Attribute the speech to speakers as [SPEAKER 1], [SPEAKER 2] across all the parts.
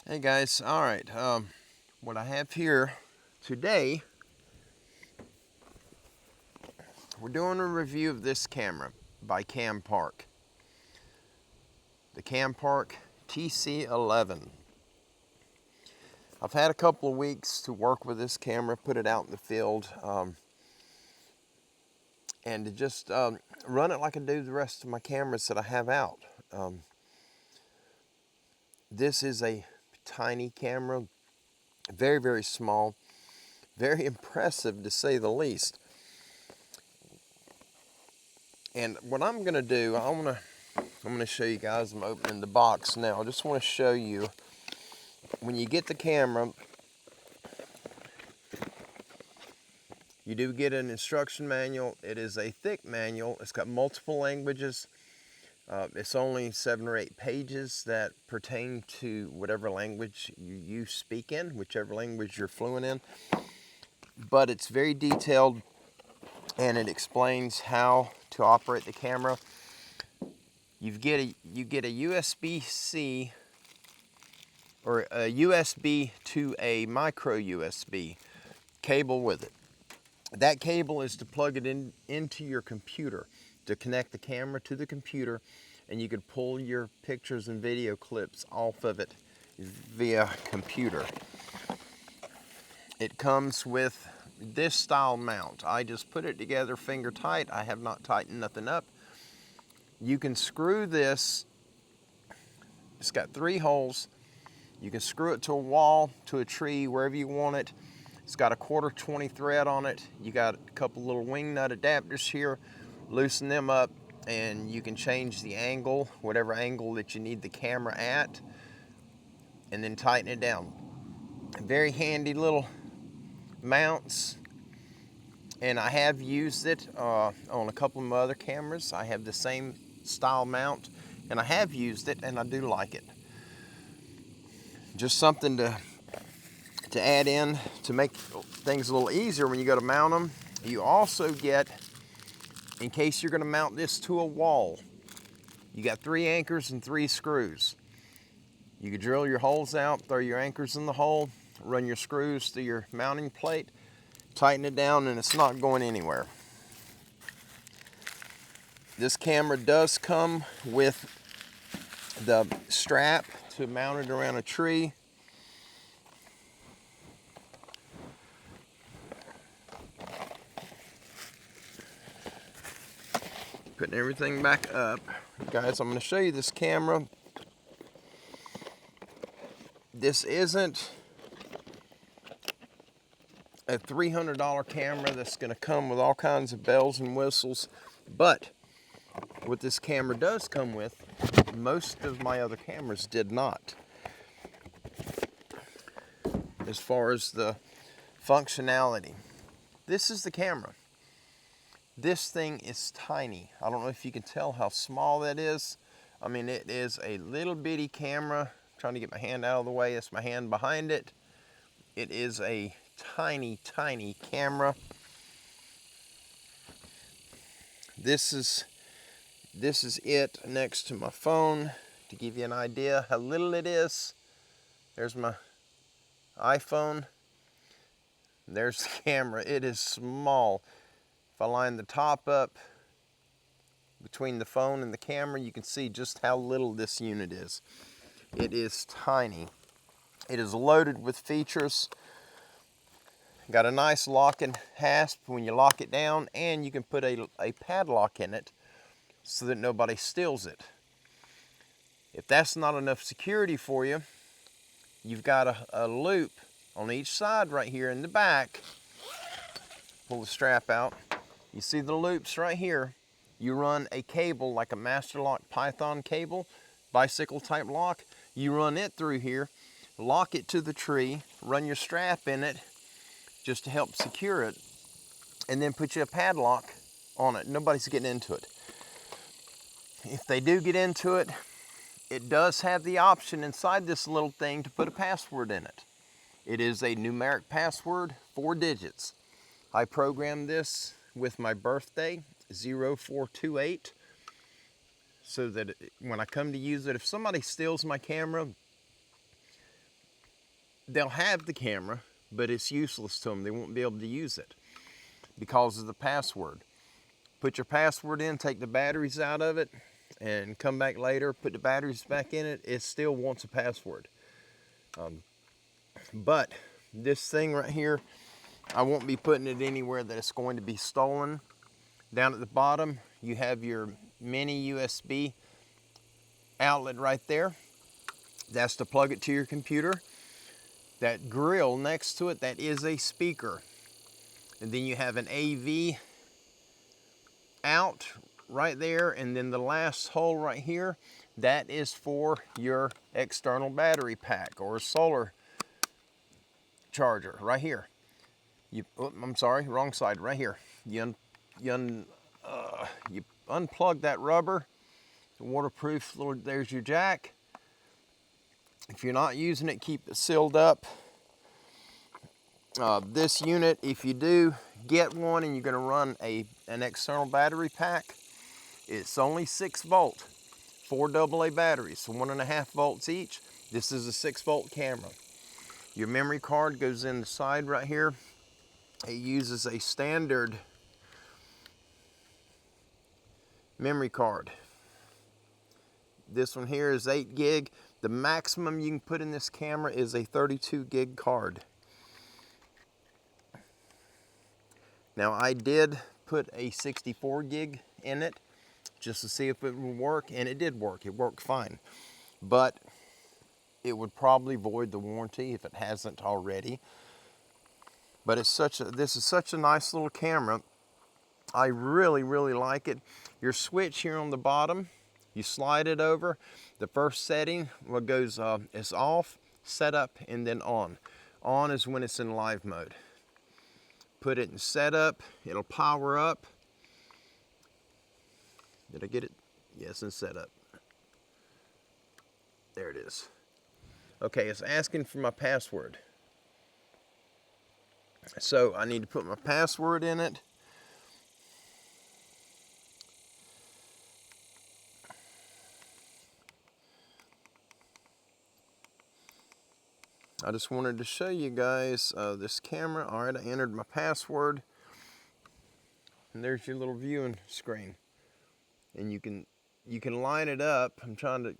[SPEAKER 1] Hey guys, all right. What I have here today, we're doing a review of this camera by CamPark, the CamPark TC11. I've had a couple of weeks to work with this camera, put it out in the field, and to just run it like I do the rest of my cameras that I have out. This is a tiny camera, very, very small, very impressive to say the least. And what I'm gonna do, I'm gonna show you guys. I'm opening the box now. I just want to show you, when you get the camera, you do get an instruction manual. It is a thick manual. It's got multiple languages. It's only 7 or 8 pages that pertain to whatever language you speak in, whichever language you're fluent in. But it's very detailed, and it explains how to operate the camera. You get a USB-C or a USB to a micro USB cable with it. That cable is to plug it into your computer, to connect the camera to the computer, and you could pull your pictures and video clips off of it via computer. It comes with this style mount. I just put it together finger tight. I have not tightened nothing up. You can screw this. It's got 3 holes. You can screw it to a wall, to a tree, wherever you want it. It's got a 1/4 20 thread on it. You got a couple little wing nut adapters here. Loosen them up and you can change the angle, whatever angle that you need the camera at, and then tighten it down. Very handy little mounts, and I have used it on a couple of my other cameras. I have the same style mount, and I have used it, and I do like it. Just something to add in to make things a little easier when you go to mount them. You also get, in case you're going to mount this to a wall, you got 3 anchors and 3 screws. You can drill your holes out, throw your anchors in the hole, run your screws through your mounting plate, tighten it down, and it's not going anywhere. This camera does come with the strap to mount it around a tree. Putting everything back up. Guys, I'm going to show you this camera. This isn't a $300 camera that's going to come with all kinds of bells and whistles, but what this camera does come with, most of my other cameras did not. As far as the functionality, this is the camera. This thing is tiny. I don't know if you can tell how small that is. I mean, it is a little bitty camera. I'm trying to get my hand out of the way. It's my hand behind it. It is a tiny, tiny camera. This is it next to my phone to give you an idea how little it is. There's my iPhone. There's the camera. It is small. If I line the top up between the phone and the camera, you can see just how little this unit is. It is tiny. It is loaded with features. Got a nice lock and hasp when you lock it down, and you can put a padlock in it so that nobody steals it. If that's not enough security for you, you've got a loop on each side right here in the back. Pull the strap out. You see the loops right here. You run a cable like a Master Lock Python cable, bicycle type lock. You run it through here, lock it to the tree, run your strap in it just to help secure it, and then put you a padlock on it. Nobody's getting into it. If they do get into it, it does have the option inside this little thing to put a password in it. It is a numeric password, 4 digits. I programmed this with my birthday, 0428, so that when I come to use it, if somebody steals my camera, they'll have the camera, but it's useless to them. They won't be able to use it because of the password. Put your password in, take the batteries out of it, and come back later, put the batteries back in it. It still wants a password. But this thing right here, I won't be putting it anywhere that it's going to be stolen. Down at the bottom, you have your mini USB outlet right there. That's to plug it to your computer. That grill next to it, that is a speaker. And then you have an AV out right there, and then the last hole right here, that is for your external battery pack or solar charger right here. I'm sorry, wrong side, right here. You unplug that rubber, waterproof, there's your jack. If you're not using it, keep it sealed up. This unit, if you do get one and you're going to run an external battery pack, it's only 6 volt, 4 AA batteries, so 1.5 volts each. This is a 6 volt camera. Your memory card goes in the side right here. It uses a standard memory card. This one here is 8 gig. The maximum you can put in this camera is a 32 gig card. Now I did put a 64 gig in it just to see if it would work, and it did work. It worked fine. But it would probably void the warranty if it hasn't already. But this is such a nice little camera. I really, really like it. Your switch here on the bottom, you slide it over. The first setting goes is off, setup, and then on. On is when it's in live mode. Put it in setup, it'll power up. Did I get it? Yes, in setup. There it is. Okay, it's asking for my password. So I need to put my password in it. I just wanted to show you guys this camera. All right, I entered my password. And there's your little viewing screen. And you can line it up. I'm trying to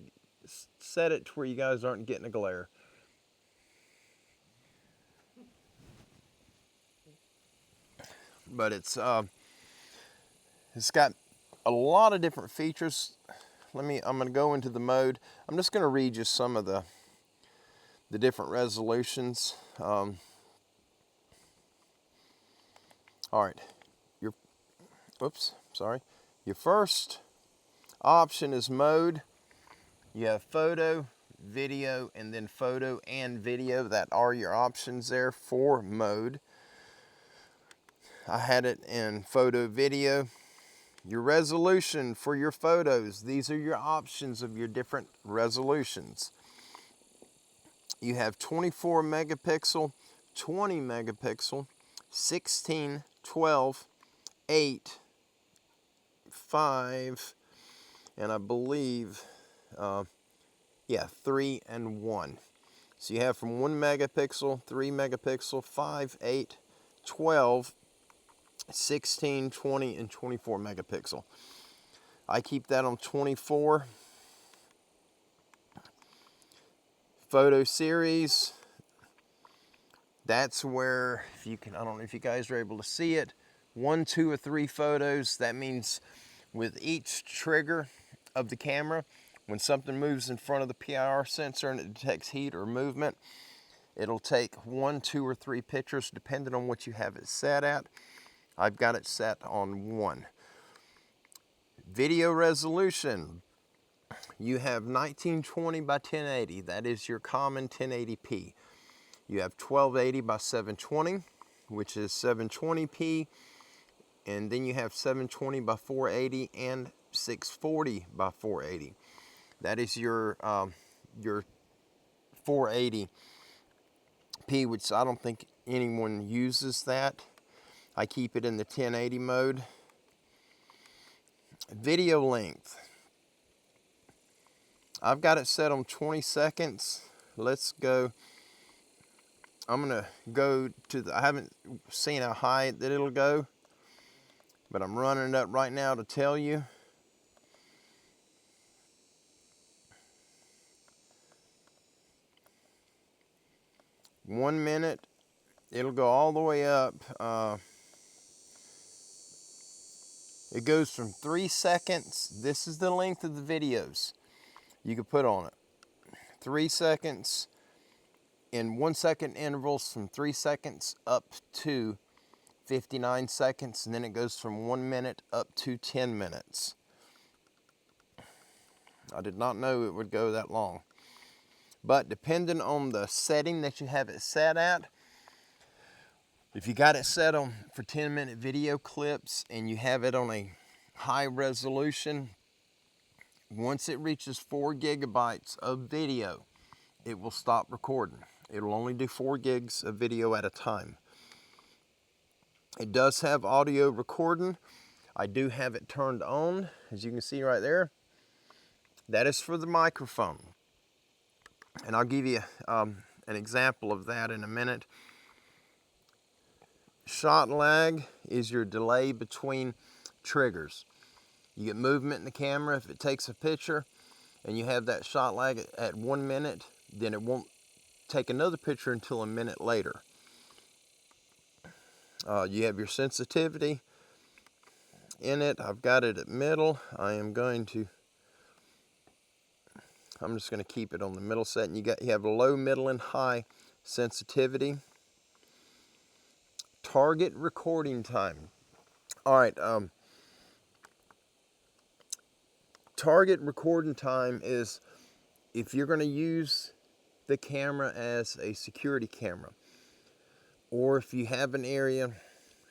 [SPEAKER 1] set it to where you guys aren't getting a glare. But it's got a lot of different features. I'm going to go into the mode. I'm just going to read you some of the different resolutions. All right, your first option is mode. You have photo, video, and then photo and video. That are your options there for mode. I had it in photo, video. Your resolution for your photos. These are your options of your different resolutions. You have 24 megapixel, 20 megapixel, 16, 12, 8, 5, and I believe, 3 and 1. So you have from 1 megapixel, 3 megapixel, 5, 8, 12, 16, 20, and 24 megapixel. I keep that on 24. Photo series, that's where, I don't know if you guys are able to see it, 1, 2, or 3 photos. That means with each trigger of the camera, when something moves in front of the PIR sensor and it detects heat or movement, it'll take 1, 2, or 3 pictures depending on what you have it set at. I've got it set on 1. Video resolution. You have 1920 by 1080. That is your common 1080p. You have 1280 by 720, which is 720p. And then you have 720 by 480 and 640 by 480. That is your 480p, which I don't think anyone uses that. I keep it in the 1080 mode. Video length. I've got it set on 20 seconds. Let's go I'm gonna go to I haven't seen how high that it'll go, but I'm running it up right now to tell you. One minute, it'll go all the way up. It goes from 3 seconds. This is the length of the videos you could put on it. 3 seconds in 1 second intervals from 3 seconds up to 59 seconds, and then it goes from 1 minute up to 10 minutes. I did not know it would go that long. But depending on the setting that you have it set at, if you got it set on for 10-minute video clips and you have it on a high resolution, once it reaches 4 gigabytes of video, it will stop recording. It'll only do 4 gigs of video at a time. It does have audio recording. I do have it turned on, as you can see right there. That is for the microphone. And I'll give you an example of that in a minute. Shot lag is your delay between triggers. You get movement in the camera. If it takes a picture and you have that shot lag at 1 minute, then it won't take another picture until a minute later. You have your sensitivity in it. I've got it at middle. I'm just going to keep it on the middle setting. You have low, middle, and high sensitivity. Target recording time. All right. Target recording time is if you're going to use the camera as a security camera, or if you have an area,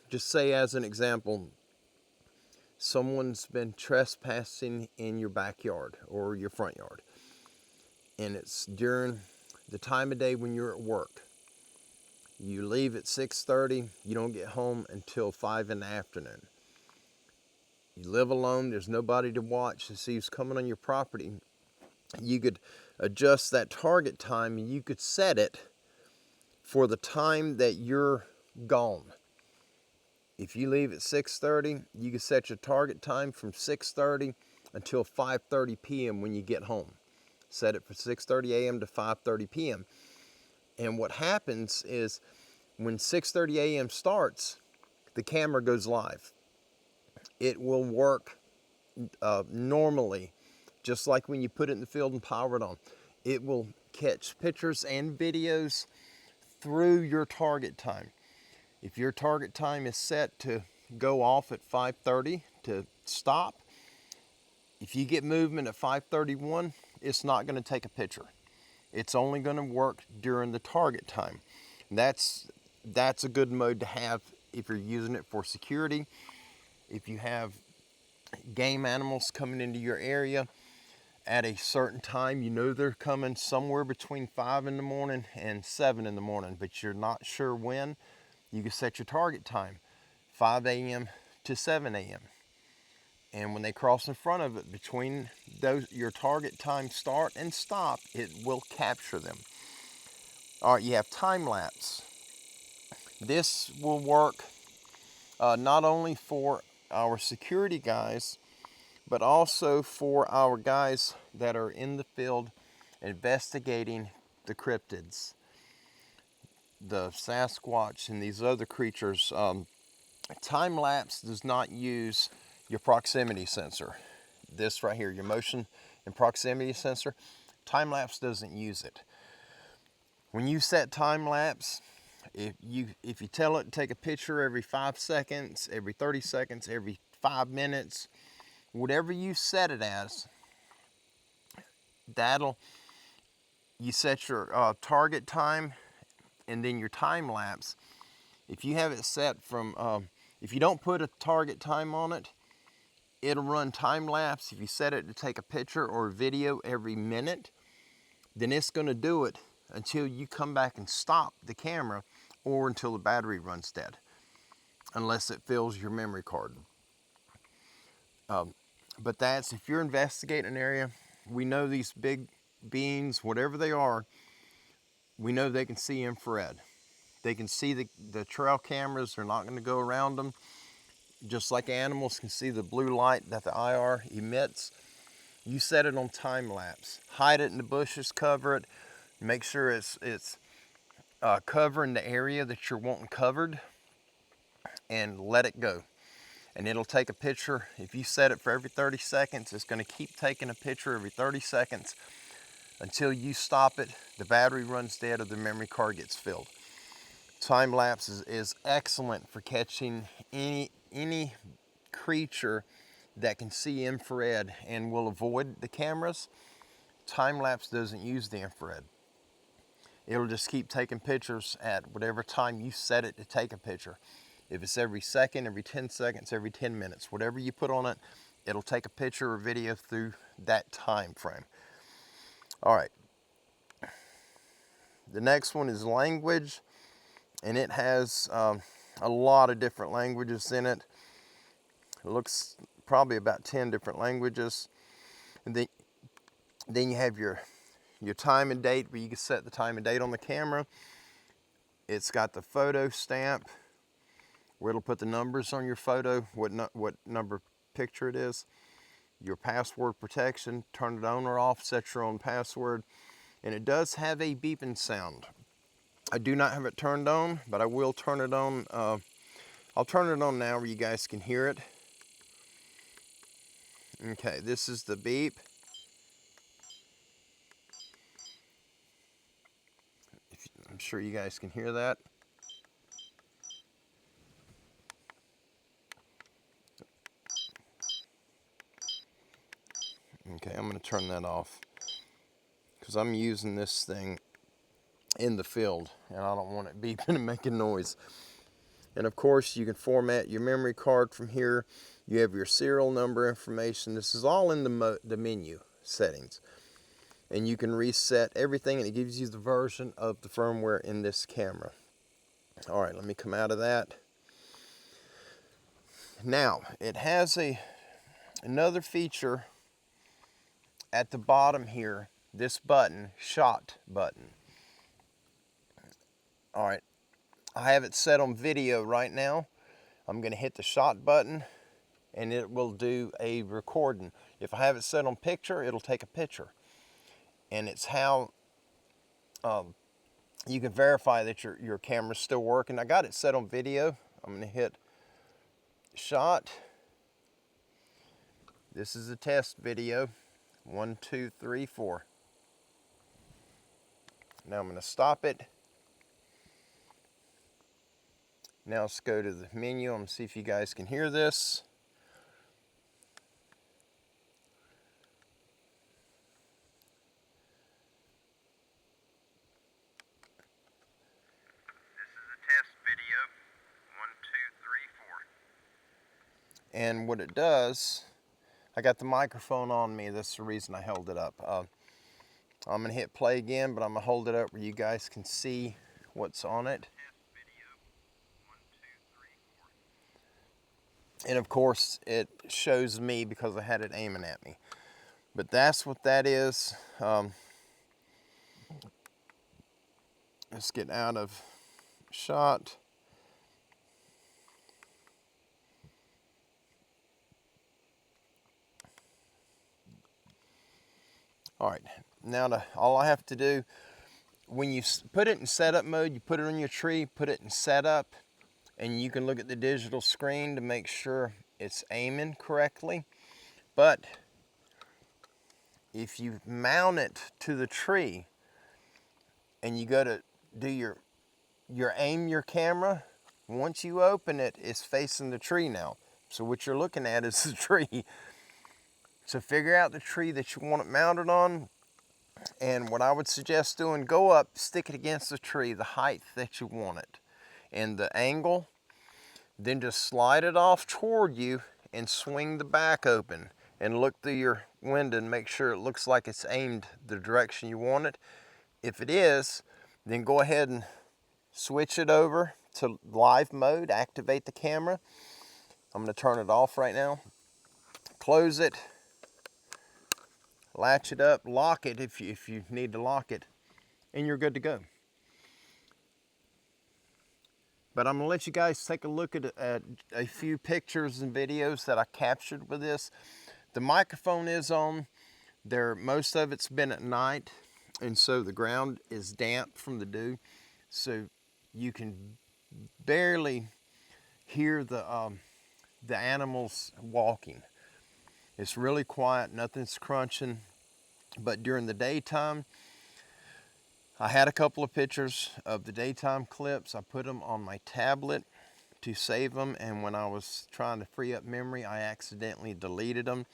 [SPEAKER 1] just say as an example, someone's been trespassing in your backyard or your front yard, and it's during the time of day when you're at work. You leave at 6:30, you don't get home until 5 in the afternoon. You live alone, there's nobody to watch to see who's coming on your property. You could adjust that target time and you could set it for the time that you're gone. If you leave at 6:30, you can set your target time from 6:30 until 5:30 p.m. when you get home. Set it for 6:30 a.m. to 5:30 p.m. And what happens is when 6:30 a.m. starts, the camera goes live. It will work normally, just like when you put it in the field and power it on. It will catch pictures and videos through your target time. If your target time is set to go off at 5:30 to stop, if you get movement at 5:31, it's not going to take a picture. It's only going to work during the target time. That's a good mode to have if you're using it for security. If you have game animals coming into your area at a certain time, you know they're coming somewhere between 5 in the morning and 7 in the morning, but you're not sure when, you can set your target time, 5 a.m. to 7 a.m. And when they cross in front of it, between your target time start and stop, it will capture them. All right, you have time lapse. This will work not only for our security guys, but also for our guys that are in the field investigating the cryptids, the Sasquatch and these other creatures. Time lapse does not use your proximity sensor. This right here, your motion and proximity sensor, time lapse doesn't use it. When you set time lapse, if you tell it to take a picture every 5 seconds, every 30 seconds, every 5 minutes, whatever you set it as, you set your target time and then your time lapse. If you have it set from, if you don't put a target time on it, it'll run time lapse. If you set it to take a picture or a video every minute, then it's going to do it until you come back and stop the camera or until the battery runs dead, unless it fills your memory card. But that's if you're investigating an area, we know these big beings, whatever they are, we know they can see infrared. They can see the trail cameras. They're not going to go around them. Just like animals can see the blue light that the IR emits. You set it on time lapse. Hide it in the bushes, cover it. Make sure it's covering the area that you're wanting covered, and let it go. And it'll take a picture. If you set it for every 30 seconds, it's going to keep taking a picture every 30 seconds until you stop it, the battery runs dead, or the memory card gets filled. Time lapse is excellent for catching any creature that can see infrared and will avoid the cameras. Time lapse doesn't use the infrared. It'll just keep taking pictures at whatever time you set it to take a picture. If it's every second, every 10 seconds, every 10 minutes, whatever you put on it, it'll take a picture or video through that time frame. All right. The next one is language, and it has a lot of different languages in it. It looks probably about 10 different languages. And then you have your time and date, where you can set the time and date on the camera. It's got the photo stamp, where it'll put the numbers on your photo, what number picture it is. Your password protection, turn it on or off, set your own password. And it does have a beeping sound. I do not have it turned on, but I will turn it on. I'll turn it on now where you guys can hear it. Okay, this is the beep. I'm sure you guys can hear that. Okay, I'm going to turn that off because I'm using this thing in the field and I don't want it beeping and making noise. And of course, you can format your memory card from here. You have your serial number information. This is all in the menu settings. And you can reset everything, and it gives you the version of the firmware in this camera. All right, let me come out of that. Now, it has another feature at the bottom here, this button, shot button. All right, I have it set on video right now. I'm going to hit the shot button and it will do a recording. If I have it set on picture, it'll take a picture. And it's how you can verify that your camera's still working. I got it set on video. I'm going to hit shot. This is a test video. 1, 2, 3, 4. Now I'm going to stop it. Now let's go to the menu. I'm going to see if you guys can hear this. This is a test video. 1, 2, 3, 4. And what it does, I got the microphone on me. That's the reason I held it up. I'm going to hit play again, but I'm going to hold it up where you guys can see what's on it. And of course, it shows me because I had it aiming at me. But that's what that is. Let's get out of shot. All right, now all I have to do, when you put it in setup mode, you put it on your tree, put it in setup, and you can look at the digital screen to make sure it's aiming correctly. But if you mount it to the tree and you go to do your aim your camera, once you open it, it's facing the tree now. So what you're looking at is the tree. So figure out the tree that you want it mounted on. And what I would suggest doing, go up, stick it against the tree, the height that you want it, and the angle. Then just slide it off toward you and swing the back open and look through your window and make sure it looks like it's aimed the direction you want it. If it is, then go ahead and switch it over to live mode, activate the camera. I'm going to turn it off right now. Close it, latch it up, lock it if you need to lock it, and you're good to go. But I'm gonna let you guys take a look at a few pictures and videos that I captured with this. The microphone is on. Most of it's been at night, and so the ground is damp from the dew, so you can barely hear the animals walking. It's really quiet, nothing's crunching. But during the daytime, I had a couple of pictures of the daytime clips. I put them on my tablet to save them, and when I was trying to free up memory, I accidentally deleted them.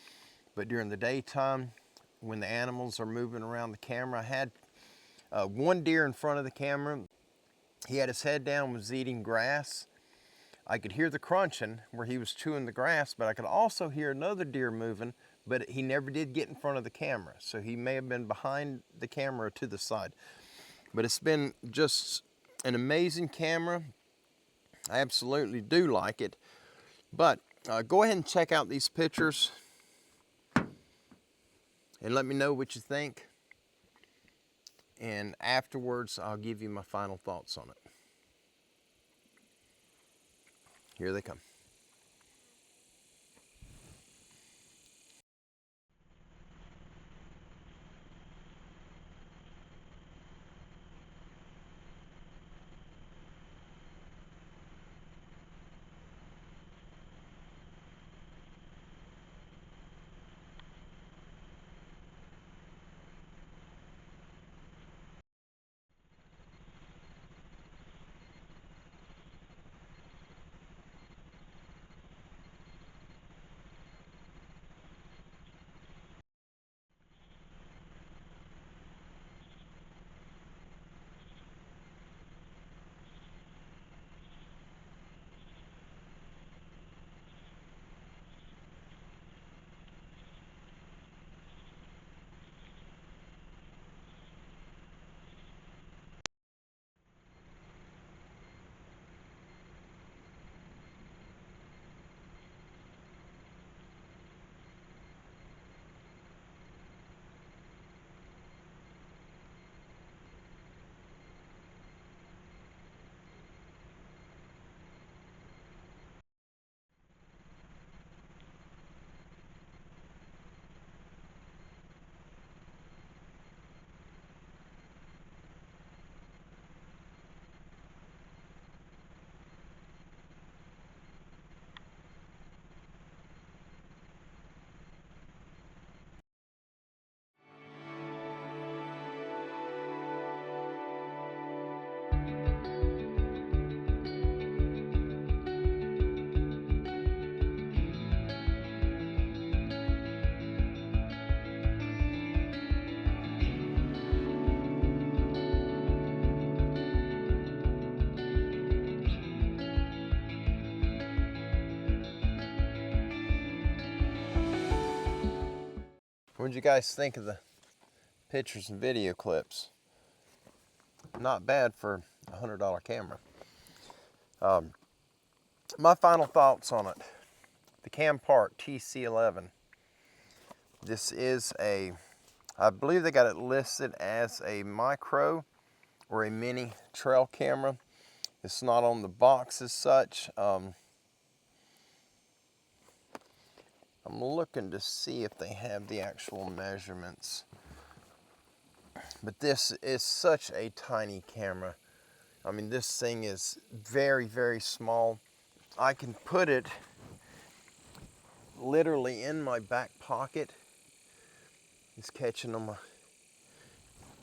[SPEAKER 1] But during the daytime, when the animals are moving around the camera, I had one deer in front of the camera. He had his head down, was eating grass. I could hear the crunching where he was chewing the grass, but I could also hear another deer moving, but he never did get in front of the camera. So he may have been behind the camera to the side. But it's been just an amazing camera. I absolutely do like it. But go ahead and check out these pictures and let me know what you think. And afterwards, I'll give you my final thoughts on it. Here they come. What did you guys think of the pictures and video clips? Not bad for a $100 camera. My final thoughts on it. The CamPark TC11. This is I believe they got it listed as a micro or a mini trail camera. It's not on the box as such. I'm looking to see if they have the actual measurements. But this is such a tiny camera. I mean, this thing is very, very small. I can put it literally in my back pocket. It's catching on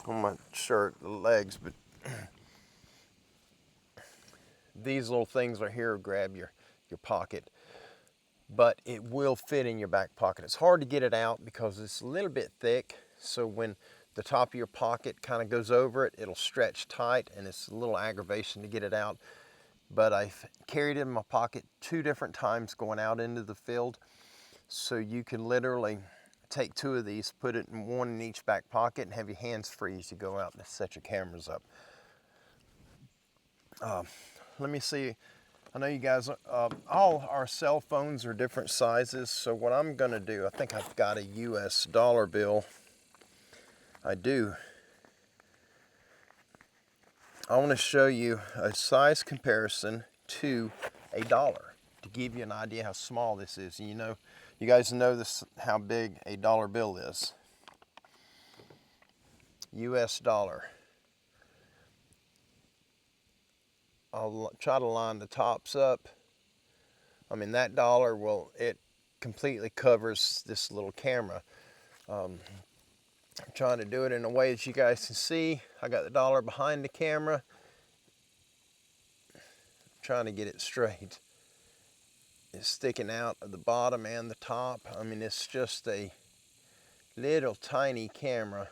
[SPEAKER 1] my shirt, the legs, but these little things right here grab your pocket. But it will fit in your back pocket. It's hard to get it out because it's a little bit thick. So when the top of your pocket kind of goes over it, it'll stretch tight and it's a little aggravation to get it out. But I've carried it in my pocket 2 different times going out into the field. So you can literally take 2 of these, put it in one in each back pocket and have your hands free as you go out and set your cameras up. Let me see. I know you guys, all our cell phones are different sizes. So what I'm gonna do, I think I've got a US dollar bill. I do. I want to show you a size comparison to $1 to give you an idea how small this is. You know, you guys know this, how big a dollar bill is. US dollar. I'll try to line the tops up. I mean, that dollar it completely covers this little camera. I'm trying to do it in a way that you guys can see. I got the dollar behind the camera. Trying to get it straight. It's sticking out of the bottom and the top. I mean, it's just a little tiny camera.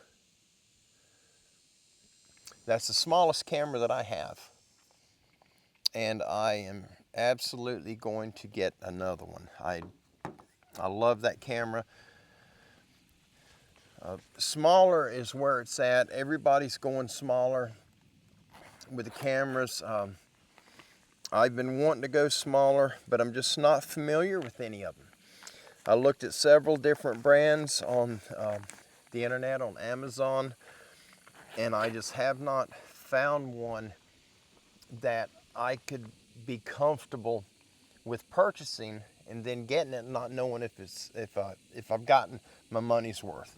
[SPEAKER 1] That's the smallest camera that I have. And I am absolutely going to get another one. I love that camera. Smaller is where it's at. Everybody's going smaller with the cameras. I've been wanting to go smaller, but I'm just not familiar with any of them. I looked at several different brands on the internet, on Amazon, and I just have not found one that I could be comfortable with purchasing and then getting it and not knowing if I've gotten my money's worth.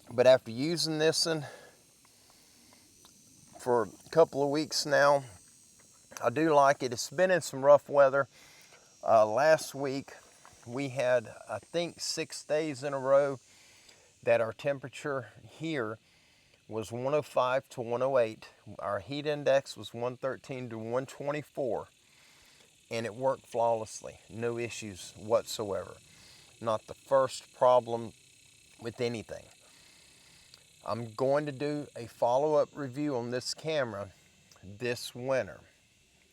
[SPEAKER 1] But after using this one for a couple of weeks now, I do like it. It's been in some rough weather. Last week we had, I think, 6 days in a row that our temperature here was 105 to 108. Our heat index was 113 to 124, and it worked flawlessly. No issues whatsoever. Not the first problem with anything. I'm going to do a follow-up review on this camera this winter.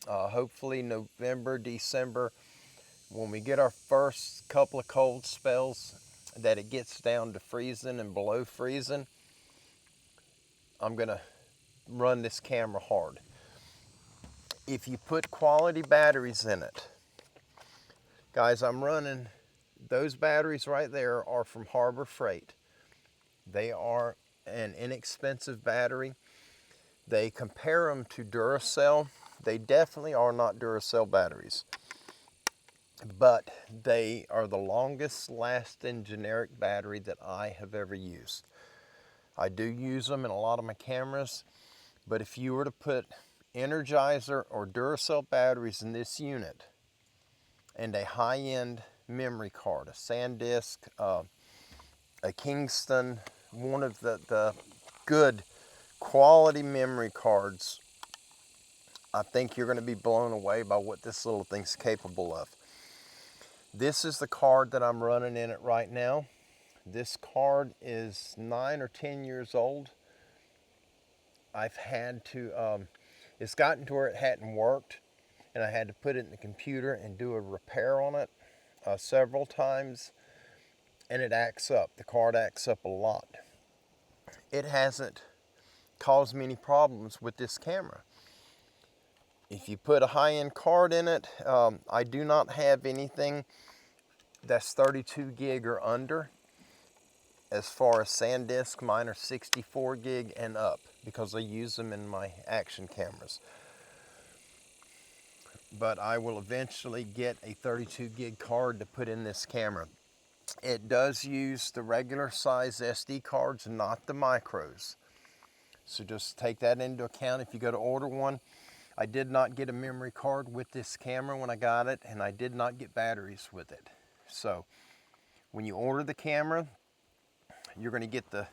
[SPEAKER 1] Hopefully November, December, when we get our first couple of cold spells that it gets down to freezing and below freezing, I'm gonna run this camera hard. If you put quality batteries in it, guys, I'm running, those batteries right there are from Harbor Freight. They are an inexpensive battery. They compare them to Duracell. They definitely are not Duracell batteries, but they are the longest lasting generic battery that I have ever used. I do use them in a lot of my cameras, but if you were to put Energizer or Duracell batteries in this unit and a high-end memory card, a SanDisk, a Kingston, one of the good quality memory cards, I think you're going to be blown away by what this little thing's capable of. This is the card that I'm running in it right now. This card is 9 or 10 years old. I've had to, it's gotten to where it hadn't worked, and I had to put it in the computer and do a repair on it several times, and it acts up. The card acts up a lot. It hasn't caused me any problems with this camera. If you put a high-end card in it, I do not have anything that's 32 gig or under. As far as SanDisk, mine are 64 gig and up because I use them in my action cameras. But I will eventually get a 32 gig card to put in this camera. It does use the regular size SD cards, not the micros. So just take that into account if you go to order one. I did not get a memory card with this camera when I got it, and I did not get batteries with it. So when you order the camera, you're going to get the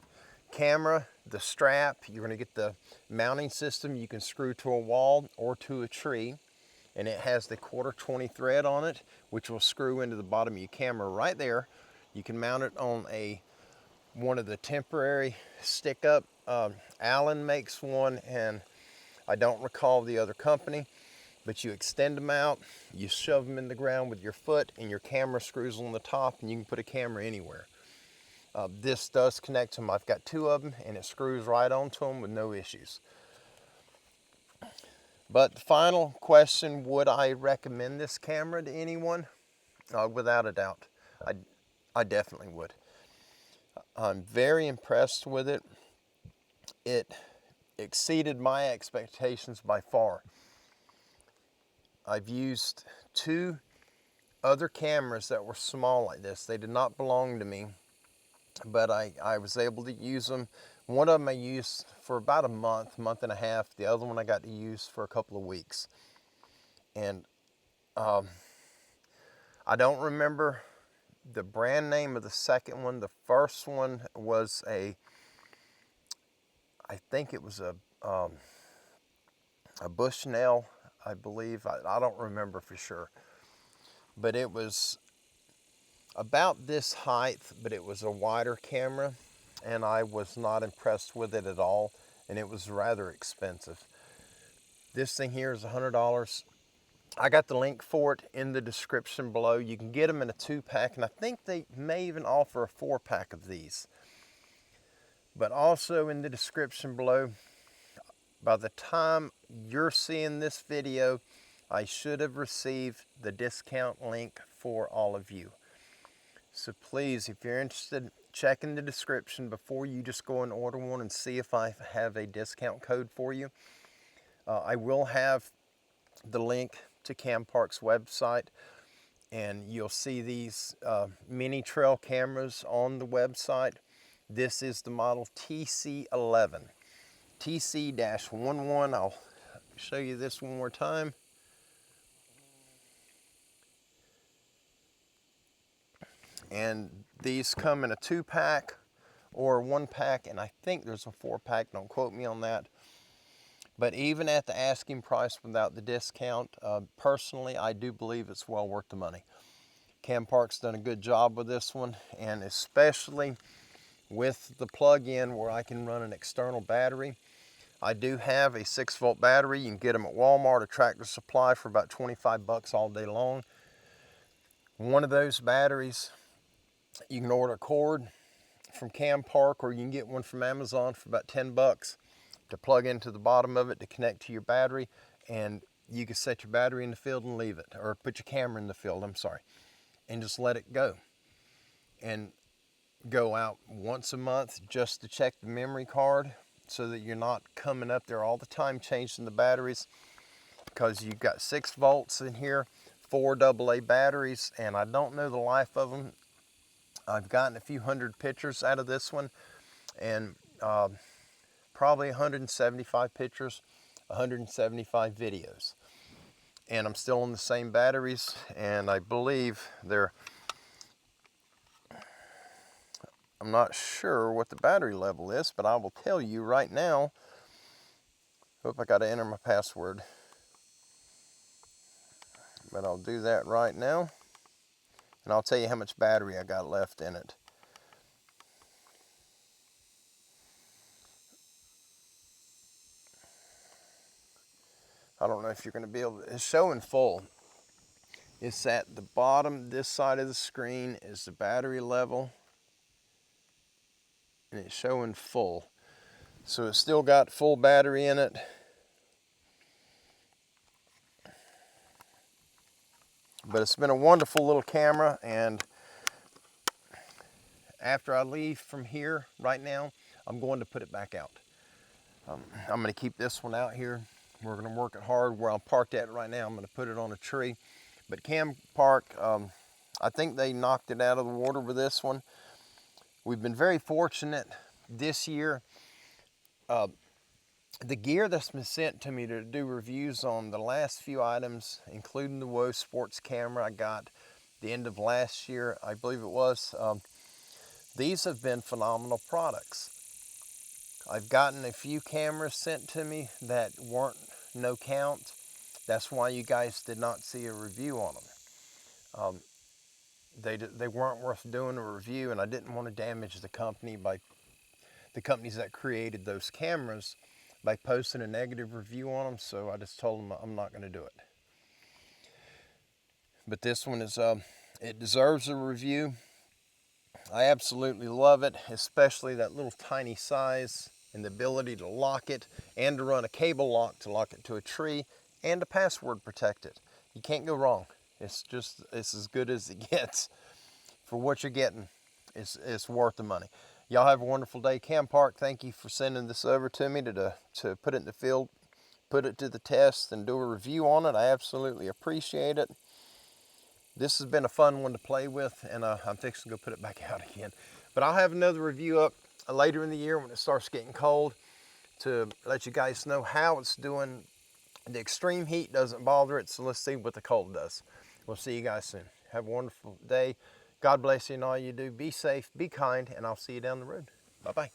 [SPEAKER 1] camera, the strap, you're going to get the mounting system you can screw to a wall or to a tree, and it has the 1/4 thread on it, which will screw into the bottom of your camera right there. You can mount it on one of the temporary stick-up. Allen makes one, and I don't recall the other company, but you extend them out, you shove them in the ground with your foot, and your camera screws on the top, and you can put a camera anywhere. This does connect to them. I've got 2 of them, and it screws right onto them with no issues. But the final question, would I recommend this camera to anyone? Without a doubt, I definitely would. I'm very impressed with it. It exceeded my expectations by far. I've used 2 other cameras that were small like this. They did not belong to me, but I was able to use them. One of them I used for about a month and a half. The other one I got to use for a couple of weeks. And I don't remember the brand name of the second one. The first one was I think it was a Bushnell, I believe. I don't remember for sure. But it was about this height, but it was a wider camera, and I was not impressed with it at all, and it was rather expensive. This thing here is $100. I got the link for it in the description below. You can get them in a 2-pack, and I think they may even offer a 4-pack of these. But also in the description below, by the time you're seeing this video, I should have received the discount link for all of you. So please, if you're interested, check in the description before you just go and order one and see if I have a discount code for you. I will have the link to CamPark's website, and you'll see these mini trail cameras on the website. This is the model TC11. TC-11, I'll show you this one more time. And these come in a 2-pack or a 1-pack, and I think there's a 4-pack, don't quote me on that. But even at the asking price without the discount, personally, I do believe it's well worth the money. CamPark's done a good job with this one, and especially with the plug-in where I can run an external battery. I do have a 6-volt battery. You can get them at Walmart or Tractor Supply for about 25 bucks all day long. One of those batteries, you can order a cord from CamPark, or you can get one from Amazon for about 10 bucks to plug into the bottom of it to connect to your battery, and you can set your battery in the field and leave it, or put your camera in the field, I'm sorry, and just let it go. And go out once a month just to check the memory card so that you're not coming up there all the time changing the batteries, because you've got 6 volts in here, 4 AA batteries, and I don't know the life of them. I've gotten a few hundred pictures out of this one, and probably 175 pictures, 175 videos. And I'm still on the same batteries, and I believe I'm not sure what the battery level is, but I will tell you right now. Hope I got to enter my password. But I'll do that right now, and I'll tell you how much battery I got left in it. I don't know if you're going to be able to, it's showing full. It's at the bottom, this side of the screen is the battery level, and it's showing full. So it's still got full battery in it. But it's been a wonderful little camera, and after I leave from here right now, I'm going to put it back out. I'm going to keep this one out here. We're going to work it hard. Where I'm parked at right now, I'm going to put it on a tree. But CamPark, I think they knocked it out of the water with this one. We've been very fortunate this year. The gear that's been sent to me to do reviews on the last few items, including the Woe sports camera I got the end of last year, I believe it was, these have been phenomenal products. I've gotten a few cameras sent to me that weren't no count. That's why you guys did not see a review on them. They weren't worth doing a review, and I didn't want to damage the company by the companies that created those cameras by posting a negative review on them. So I just told them I'm not going to do it. But this one is it deserves a review. I absolutely love it, especially that little tiny size and the ability to lock it and to run a cable lock to lock it to a tree and to password protect it. You can't go wrong. It's as good as it gets. For what you're getting, it's worth the money. Y'all have a wonderful day. CamPark, thank you for sending this over to me to put it in the field, put it to the test, and do a review on it. I absolutely appreciate it. This has been a fun one to play with, and I'm fixing to go put it back out again. But I'll have another review up later in the year when it starts getting cold to let you guys know how it's doing. The extreme heat doesn't bother it, so let's see what the cold does. We'll see you guys soon. Have a wonderful day. God bless you and all you do. Be safe, be kind, and I'll see you down the road. Bye-bye.